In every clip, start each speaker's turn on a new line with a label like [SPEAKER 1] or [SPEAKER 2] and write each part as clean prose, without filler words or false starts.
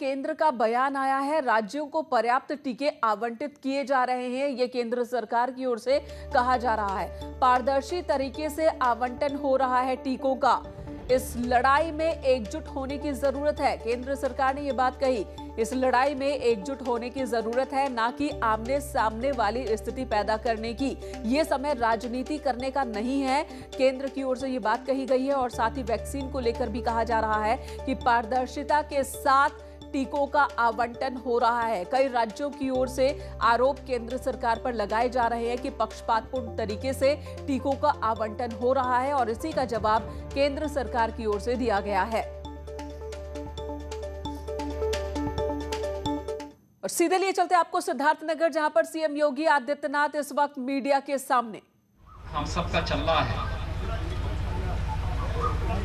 [SPEAKER 1] केंद्र का बयान आया है, राज्यों को पर्याप्त टीके आवंटित किए जा रहे हैं। ये केंद्र सरकार की ओर से कहा जा रहा है। पारदर्शी तरीके से आवंटन हो रहा है टीकों का। इस लड़ाई में एकजुट होने की जरूरत है। केंद्र सरकार ने ये बात कही। इस लड़ाई में एकजुट होने की जरूरत है, ना कि आमने सामने वाली स्थिति पैदा करने की। ये समय राजनीति करने का नहीं है। केंद्र की ओर से ये बात कही गई है और साथ ही वैक्सीन को लेकर भी कहा जा रहा है कि पारदर्शिता के साथ टीकों का आवंटन हो रहा है। कई राज्यों की ओर से आरोप केंद्र सरकार पर लगाए जा रहे हैं कि पक्षपातपूर्ण तरीके से टीकों का आवंटन हो रहा है और इसी का जवाब केंद्र सरकार की ओर से दिया गया है। और सीधे लिए चलते आपको सिद्धार्थनगर, जहां पर सीएम योगी आदित्यनाथ इस वक्त मीडिया के सामने।
[SPEAKER 2] हम सबका चल रहा है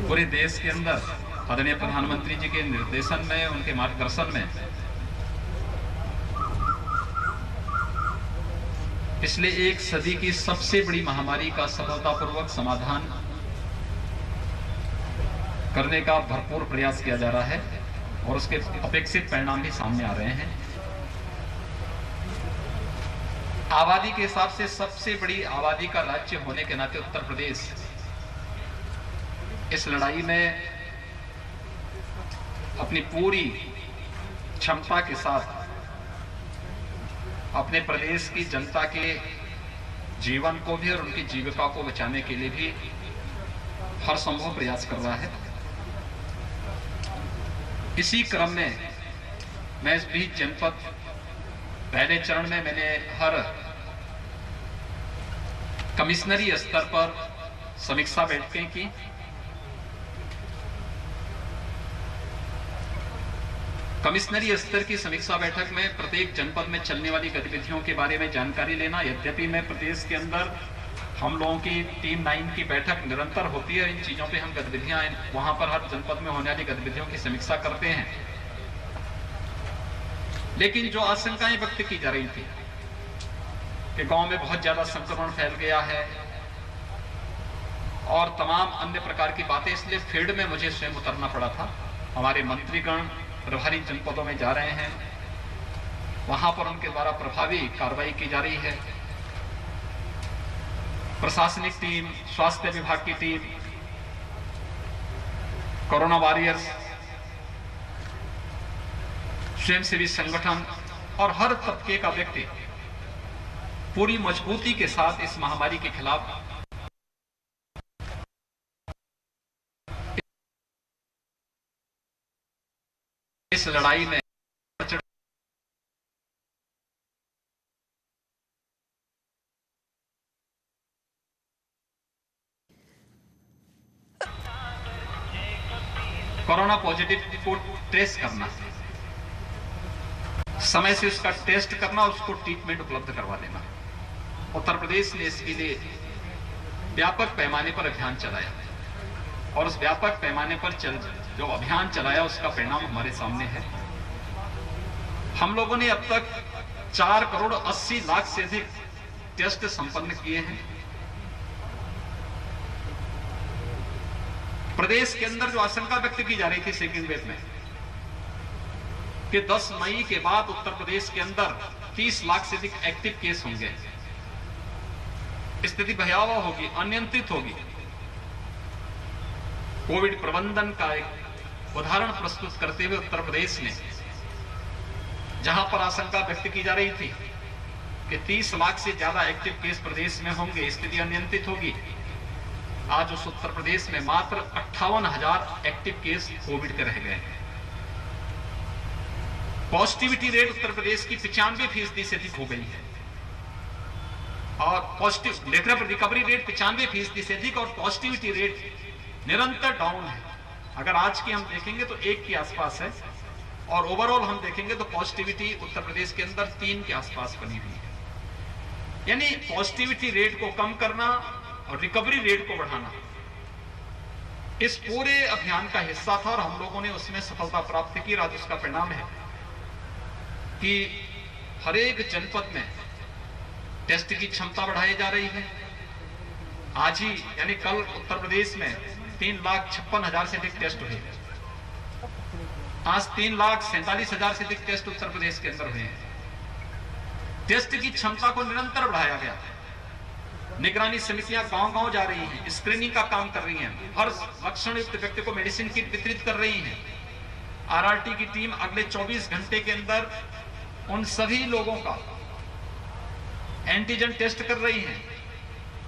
[SPEAKER 2] पूरे देश के अंदर आदरणीय प्रधानमंत्री जी के निर्देशन में, उनके मार्गदर्शन में पिछले एक सदी की सबसे बड़ी महामारी का सफलतापूर्वक समाधान करने का भरपूर प्रयास किया जा रहा है और उसके अपेक्षित परिणाम भी सामने आ रहे हैं। आबादी के हिसाब से सबसे बड़ी आबादी का राज्य होने के नाते उत्तर प्रदेश इस लड़ाई में अपनी पूरी क्षमता के साथ अपने प्रदेश की जनता के जीवन को भी और उनकी जीविका को बचाने के लिए भी हर संभव प्रयास कर रहा है। इसी क्रम में मैं इस बीच जनपद पहले चरण में मैंने हर कमिश्नरी स्तर पर समीक्षा बैठकें की। कमिश्नरी स्तर की समीक्षा बैठक में प्रत्येक जनपद में चलने वाली गतिविधियों के बारे में जानकारी लेना। यद्यपि मैं प्रदेश के अंदर हम लोगों की टीम 9 की बैठक निरंतर होती है, इन चीजों पे हम गतिविधियां वहां पर हर जनपद में होने वाली गतिविधियों की समीक्षा करते हैं, लेकिन जो आशंकाएं व्यक्त की जा रही थी कि गांव में बहुत ज्यादा संक्रमण फैल गया है और तमाम अन्य प्रकार की बातें, इसलिए फील्ड में मुझे स्वयं उतरना पड़ा था। हमारे मंत्रीगण प्रभारी जनपदों में जा रहे हैं, वहां पर उनके द्वारा प्रभावी कार्रवाई की जा रही है। प्रशासनिक टीम, स्वास्थ्य विभाग की टीम, कोरोना वॉरियर्स, स्वयंसेवी संगठन और हर तबके का व्यक्ति पूरी मजबूती के साथ इस महामारी के खिलाफ इस लड़ाई में कोरोना पॉजिटिव को ट्रेस करना, समय से उसका टेस्ट करना, उसको ट्रीटमेंट उपलब्ध करवा देना। उत्तर प्रदेश ने इसके लिए व्यापक पैमाने पर अभियान चलाया और उस व्यापक पैमाने पर जो अभियान चलाया उसका परिणाम हमारे सामने है। हम लोगों ने अब तक 4 करोड़ 80 लाख से अधिक टेस्ट संपन्न किए हैं। प्रदेश के अंदर जो आशंका व्यक्त की जा रही थी सेकेंड वेव में कि 10 मई के बाद उत्तर प्रदेश के अंदर 30 लाख से अधिक एक्टिव केस होंगे, स्थिति भयावह होगी, अनियंत्रित होगी। कोविड प्रबंधन का एक उदाहरण प्रस्तुत करते हुए उत्तर प्रदेश ने, जहां पर आशंका व्यक्त की जा रही थी कि 30 लाख से ज्यादा एक्टिव केस प्रदेश में होंगे, स्थिति अनियंत्रित होगी, आज उस उत्तर प्रदेश में मात्र 58,000 एक्टिव केस कोविड के रह गए हैं। पॉजिटिविटी रेट उत्तर प्रदेश की 95% से अधिक हो गई है और पॉजिटिव रिकवरी रेट 95% से अधिक और पॉजिटिविटी रेट निरंतर डाउन है। अगर आज की हम देखेंगे तो 1 के आसपास है और ओवरऑल हम देखेंगे तो पॉजिटिविटी उत्तर प्रदेश के अंदर 3 के आसपास बनी हुई है। यानी पॉजिटिविटी रेट को कम करना और रिकवरी रेट को बढ़ाना इस पूरे अभियान का हिस्सा था और हम लोगों ने उसमें सफलता प्राप्त की। आज उसका परिणाम है कि हर एक जनपद में टेस्ट की क्षमता बढ़ाई जा रही है। आज ही यानी कल उत्तर प्रदेश में 3,56,000 से अधिक टेस्ट हुए। आज 3,47,000 से अधिक टेस्ट उत्तर प्रदेश के अंदर हुए हैं। टेस्ट की क्षमता को निरंतर बढ़ाया गया है। निगरानी समितियां गांव-गांव जा रही हैं, स्क्रीनिंग का काम कर रही हैं, हर लक्षण युक्त व्यक्ति को मेडिसिन किट वितरित कर रही हैं। आरआरटी की टीम अगले 24 घंटे के अंदर उन सभी लोगों का एंटीजन टेस्ट कर रही है।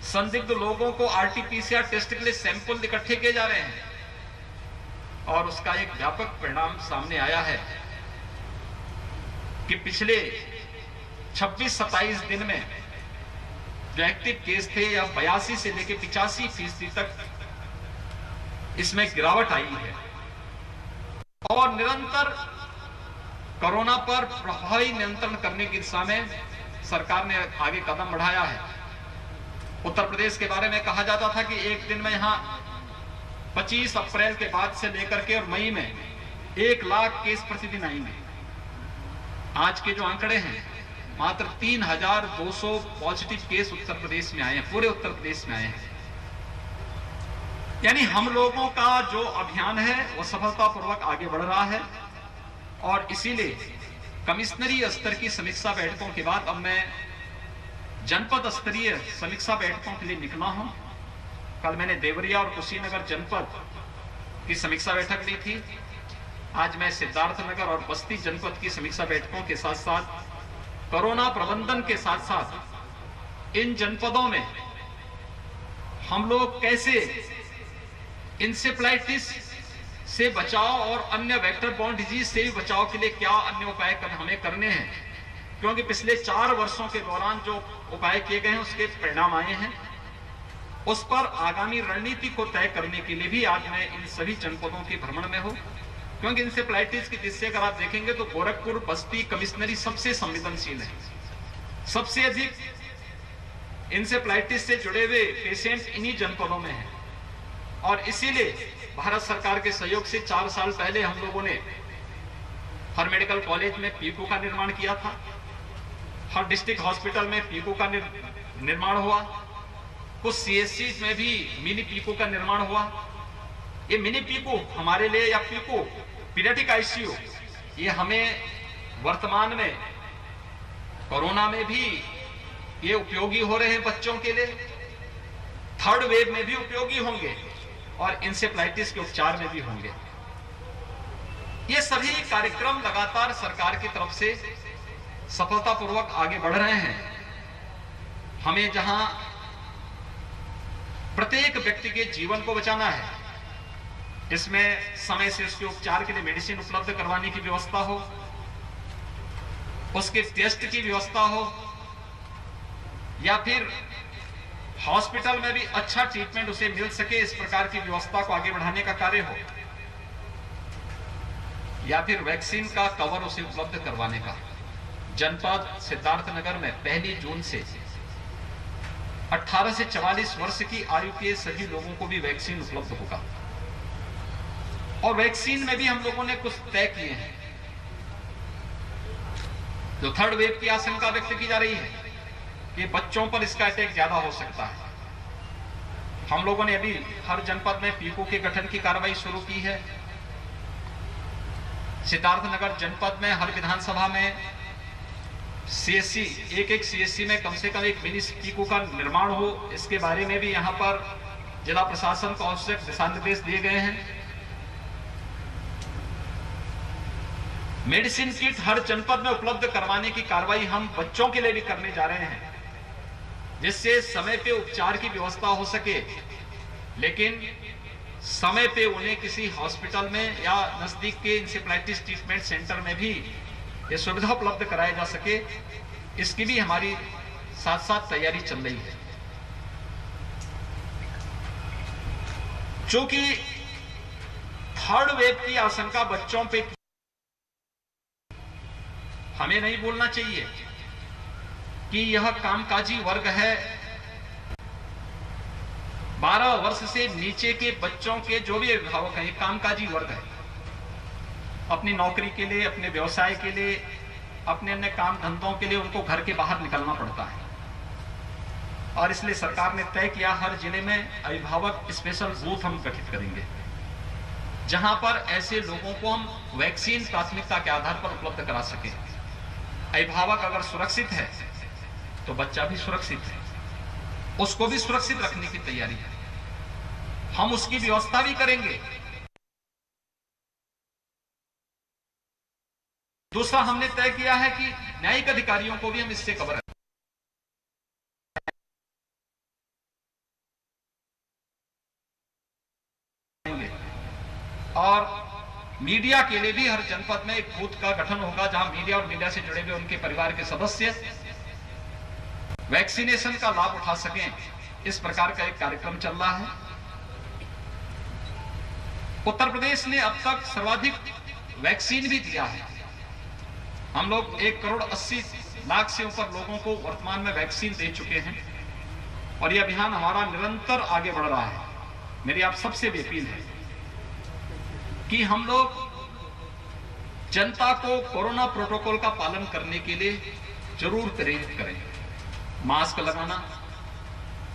[SPEAKER 2] संदिग्ध लोगों को आरटीपीसीआर टेस्ट के लिए सैंपल इकट्ठे किए जा रहे हैं और उसका एक व्यापक परिणाम सामने आया है कि पिछले 26-27 दिन में जो एक्टिव केस थे या 82 से लेकर 85% तक इसमें गिरावट आई है और निरंतर कोरोना पर प्रभावी नियंत्रण करने की दिशा में सरकार ने आगे कदम बढ़ाया है। उत्तर प्रदेश के बारे में कहा जाता था कि एक दिन में यहां 25 अप्रैल के बाद से लेकर के और मई में 1 लाख केस प्रतिदिन आएंगे। आज के जो आंकड़े हैं मात्र 3,200 पॉजिटिव केस उत्तर प्रदेश में आए हैं, पूरे उत्तर प्रदेश में आए हैं। यानी हम लोगों का जो अभियान है वो सफलतापूर्वक आगे बढ़ रहा है और इसीलिए कमिश्नरी स्तर की समीक्षा बैठकों के बाद अब मैं जनपद स्तरीय समीक्षा बैठकों के लिए निकला हूं। कल मैंने देवरिया और कुशीनगर जनपद की समीक्षा बैठक ली थी। आज मैं सिद्धार्थनगर और बस्ती जनपद की समीक्षा बैठकों के साथ साथ कोरोना प्रबंधन के साथ साथ इन जनपदों में हम लोग कैसे इंसेफ्लाइटिस से बचाव और अन्य वेक्टर बॉर्न डिजीज से भी बचाव के लिए क्या अन्य उपाय हमें करने हैं, क्योंकि पिछले 4 वर्षों के दौरान जो उपाय किए गए हैं उसके परिणाम आए हैं। उस पर आगामी रणनीति को तय करने के लिए भी आज मैं इन सभी जनपदों के भ्रमण में हूं, क्योंकि इंसेफ्लाइटिस की दृष्टि अगर आप देखेंगे तो गोरखपुर बस्ती कमिश्नरी सबसे संवेदनशील है। सबसे अधिक इंसेफ्लाइटिस से जुड़े हुए पेशेंट इन्हीं जनपदों में हैं और इसीलिए भारत सरकार के सहयोग से 4 साल पहले हम लोगों ने हर मेडिकल कॉलेज में पीको का निर्माण किया था। हर डिस्ट्रिक्ट हॉस्पिटल में पीको का निर्माण हुआ। कुछ सीएससी में भी मिनी पीको का निर्माण हुआ। ये मिनी पीको हमारे लिए या पीको पीडियाट्रिक आईसीयू ये हमें वर्तमान में कोरोना में भी ये उपयोगी हो रहे हैं बच्चों के लिए, थर्ड वेव में भी उपयोगी होंगे और इंसेफ्लाइटिस के उपचार में भी होंगे। ये सभी कार्यक्रम लगातार सरकार की तरफ से सफलतापूर्वक आगे बढ़ रहे हैं। हमें जहां प्रत्येक व्यक्ति के जीवन को बचाना है, इसमें समय से उसके उपचार के लिए मेडिसिन उपलब्ध करवाने की व्यवस्था हो, उसके टेस्ट की व्यवस्था हो या फिर हॉस्पिटल में भी अच्छा ट्रीटमेंट उसे मिल सके, इस प्रकार की व्यवस्था को आगे बढ़ाने का कार्य हो, या फिर वैक्सीन का कवर उसे उपलब्ध करवाने का। जनपद सिद्धार्थनगर में 1 जून से 18 से 44 वर्ष की आयु के सभी लोगों को भी वैक्सीन उपलब्ध होगा और वैक्सीन में भी हम लोगों ने कुछ तय किए हैं। जो थर्ड वेव की आशंका व्यक्त की जा रही है कि बच्चों पर इसका अटैक ज्यादा हो सकता है, हम लोगों ने अभी हर जनपद में पीको के गठन की कार्रवाई शुरू की है। सिद्धार्थनगर जनपद में हर विधानसभा में सीएससी एक सीएससी में कम से कम एक मिनी पीको का निर्माण हो, इसके बारे में भी यहाँ पर जिला प्रशासन को आवश्यक दिशा निर्देश दिए गए हैं। मेडिसिन किट हर जनपद में उपलब्ध करवाने की कार्रवाई हम बच्चों के लिए भी करने जा रहे हैं, जिससे समय पे उपचार की व्यवस्था हो सके, लेकिन समय पे उन्हें किसी हॉस्पिटल में या नजदीक के इंसेफ्लाइटिस ट्रीटमेंट सेंटर में भी ये सुविधा उपलब्ध कराया जा सके, इसकी भी हमारी साथ साथ तैयारी चल रही है। चूंकि थर्ड वेव की आशंका बच्चों पे, हमें नहीं बोलना चाहिए कि यह कामकाजी वर्ग है। 12 वर्ष से नीचे के बच्चों के जो भी अभिभावक हैं, कामकाजी वर्ग है। अपनी नौकरी के लिए, अपने व्यवसाय के लिए, अपने अन्य काम धंधों के लिए उनको घर के बाहर निकलना पड़ता है और इसलिए सरकार ने तय किया हर जिले में अभिभावक स्पेशल बूथ हम गठित करेंगे जहां पर ऐसे लोगों को हम वैक्सीन प्राथमिकता के आधार पर उपलब्ध करा सकें। अभिभावक अगर सुरक्षित है तो बच्चा भी सुरक्षित है, उसको भी सुरक्षित रखने की तैयारी है, हम उसकी व्यवस्था भी करेंगे। दूसरा, हमने तय किया है कि न्यायिक अधिकारियों को भी हम इससे कवर करेंगे और मीडिया के लिए भी हर जनपद में एक बूथ का गठन होगा जहां मीडिया और मीडिया से जुड़े हुए उनके परिवार के सदस्य वैक्सीनेशन का लाभ उठा सकें। इस प्रकार का एक कार्यक्रम चल रहा है। उत्तर प्रदेश ने अब तक सर्वाधिक वैक्सीन भी दिया है। हम लोग 1,80,00,000 से ऊपर लोगों को वर्तमान में वैक्सीन दे चुके हैं और यह अभियान हमारा निरंतर आगे बढ़ रहा है। मेरी आप सबसे भी अपील है कि हम लोग जनता को कोरोना प्रोटोकॉल का पालन करने के लिए जरूर प्रेरित करें। मास्क लगाना,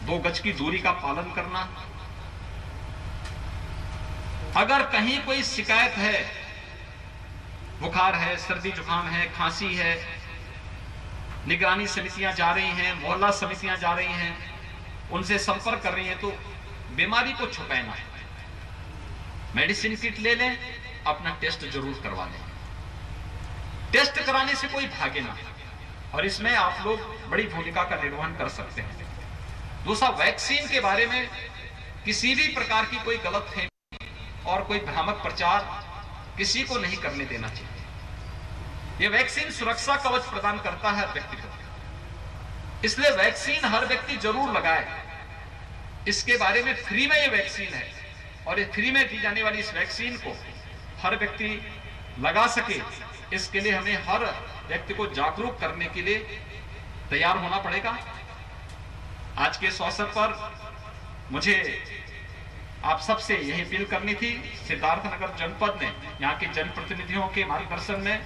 [SPEAKER 2] 2 गज की दूरी का पालन करना, अगर कहीं कोई शिकायत है, बुखार है, सर्दी जुकाम है, खांसी है, निगरानी समितियां जा रही हैं, मोहल्ला समितियां जा रही हैं, उनसे संपर्क कर रही हैं, तो बीमारी को छुपाना है। मेडिसिन किट ले लें, अपना टेस्ट जरूर करवा लें। टेस्ट कराने से कोई भागे ना, और इसमें आप लोग बड़ी भूमिका का निर्वहन कर सकते हैं। दूसरा, वैक्सीन के बारे में किसी भी प्रकार की कोई गलतफहमी और कोई भ्रामक प्रचार किसी को नहीं करने देना चाहिए। यह वैक्सीन सुरक्षा कवच प्रदान करता है हर व्यक्ति को, इसलिए वैक्सीन हर व्यक्ति जरूर लगाए। इसके बारे में फ्री में ये वैक्सीन है और ये फ्री में दी जाने वाली इस वैक्सीन को हर व्यक्ति लगा सके, इसके लिए हमें हर व्यक्ति को जागरूक करने के लिए तैयार होना पड़ेगा। आज के इस अवसर पर मुझे आप सबसे यही अपील करनी थी। सिद्धार्थनगर जनपद ने यहाँ के जनप्रतिनिधियों के मार्गदर्शन में,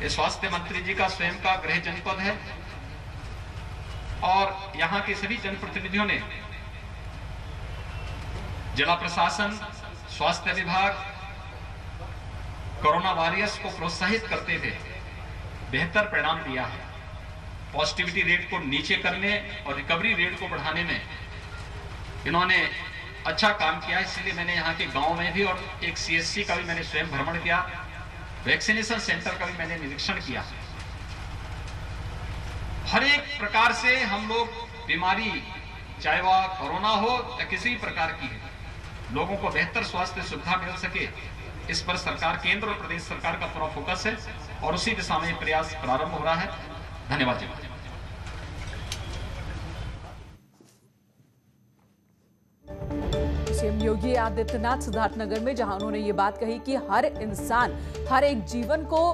[SPEAKER 2] ये स्वास्थ्य मंत्री जी का स्वयं का गृह जनपद है और यहाँ के सभी जनप्रतिनिधियों ने जिला प्रशासन, स्वास्थ्य विभाग, कोरोना वॉरियर्स को प्रोत्साहित करते हुए बेहतर परिणाम दिया है। पॉजिटिविटी रेट को नीचे करने और रिकवरी रेट को बढ़ाने में इन्होंने अच्छा काम किया। इसलिए मैंने यहाँ के गांव में भी और एक CSC का भी मैंने स्वयं भ्रमण किया, वैक्सीनेशन सेंटर का भी मैंने निरीक्षण किया। हर एक प्रकार से हम लोग बीमारी, चाहे वह कोरोना हो या किसी प्रकार की है, लोगों को बेहतर स्वास्थ्य सुविधा मिल सके, इस पर सरकार, केंद्र और प्रदेश सरकार का पूरा फोकस है और उसी दिशा में प्रयास प्रारंभ हो रहा है। धन्यवाद जी।
[SPEAKER 1] सीएम योगी आदित्यनाथ सिद्धार्थनगर में, जहां उन्होंने ये बात कही कि हर इंसान, हर एक जीवन को